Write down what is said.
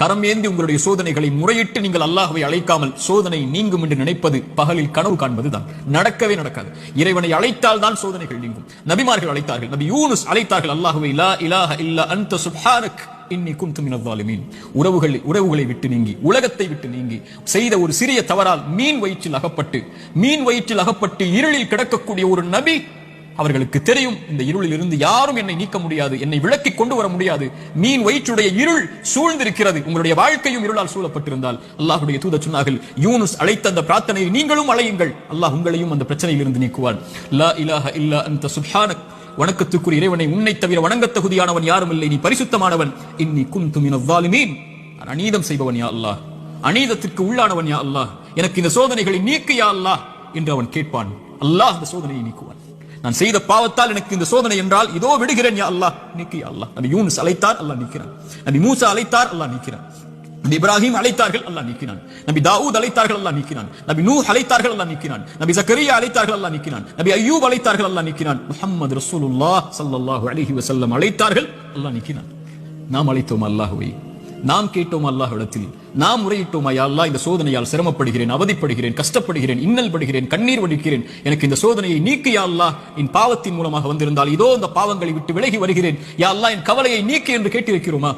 கரம் ஏந்தி உங்களுடைய சோதனைகளை முறையிட்டு நீங்கள் அல்லாஹ்வை அழைக்காமல் சோதனை நீங்கும் என்று நினைப்பது பகலில் கனவு காண்பதுதான். நடக்கவே நடக்காது. இறைவனை அழைத்தால் தான் சோதனைகள் நீங்கும். நபிமார்கள் அழைத்தார்கள். நபி யூனுஸ் அழைத்தார்கள் அல்லாஹ்வை, லா இலாஹ இல்லா அன்த சுப்ஹானக் இன்னி குன்து மினல் ஸாலிமீன். உறவுகளை விட்டு நீங்கி, உலகத்தை விட்டு நீங்கி, செய்த ஒரு சிறிய தவறால் மீன் வயிற்றில் அகப்பட்டு இருளில் கிடக்கக்கூடிய ஒரு நபி, அவர்களுக்கு தெரியும் இந்த இருளில் இருந்து யாரும் என்னை நீக்க முடியாது, என்னை விளக்கி கொண்டு வர முடியாது. மீன் வயிற்றுடைய இருள் சூழ்ந்திருக்கிறது. உங்களுடைய வாழ்க்கையும் இருளால் சூழப்பட்டிருந்தால் அல்லாஹ்வுடைய தூதர் சொன்னார்கள், யூனுஸ் அழைத்த அந்த பிரார்த்தனையை நீங்களும் அழையுங்கள், அல்லாஹ் உங்களையும் அந்த பிரச்சனையில் இருந்து நீக்குவான். லா இலாஹ இல்லா அன்த சுப்ஹானக், வணக்கத்துக்குரிய இறைவனை, உன்னை தவிர வணங்க தகுதியானவன் யாரும் இல்லை, நீ பரிசுத்தமானவன். இன்னி குன்து மினல் ஸாலிமீன், நான் அநீதம் செய்பவன் யா அல்லாஹ், அநீதத்திற்கு உள்ளானவன் யா அல்லாஹ், எனக்கு இந்த சோதனைகளை நீக்கு யா அல்லாஹ் என்று அவன் கேட்பான். அல்லாஹ் அந்த சோதனையை நீக்குவான். நான் செய்த பாவத்தால் எனக்கு இந்த சோதனை என்றால் இதோ விடுகிறேன் யா அல்லாஹ், நீக்கு யா அல்லாஹ். நபி யூனுஸ் அழைத்தார், அல்லாஹ் நீக்கிறான். நபி மூசா அழைத்தார், அல்லாஹ் நீக்கிறான். நபி இப்ராஹிம் அழைத்தார்கள், அல்லாஹ் நீக்கினான். நபி தாவூத் அழைத்தார்கள், அல்லாஹ் நீக்கினான். நபி நூஹ் அழைத்தார்கள், அல்லாஹ் நீக்கினான். நபி ஜக்கரியா அழைத்தார்கள், அல்லாஹ் நீக்கினான். நபி அய்யூப் அழைத்தார்கள், அல்லாஹ் நீக்கினான். முஹம்மது ரசூலுல்லாஹ் ஸல்லல்லாஹு அலைஹி வஸல்லம் அழைத்தார்கள், அல்லாஹ் நீக்கினான். நாம் அழைத்தோம் அல்லாஹ்வை, நாம் கேட்டோம் அல்லாஹ்விடத்தில், நாம் முறையிட்டோம், யா அல்லாஹ் இந்த சோதனையால் சிரமப்படுகிறேன், அவதிப்படுகிறேன், கஷ்டப்படுகிறேன், இன்னல் படுகிறேன், கண்ணீர் வடிக்கிறேன், எனக்கு இந்த சோதனையை நீக்கு யா அல்லாஹ். என் பாவத்தின் மூலமாக வந்திருந்தால் இதோ இந்த பாவங்களை விட்டு விலகி வருகிறேன் யா அல்லாஹ், என் கவலையை நீக்கு என்று கேட்டிருக்கிறோமா?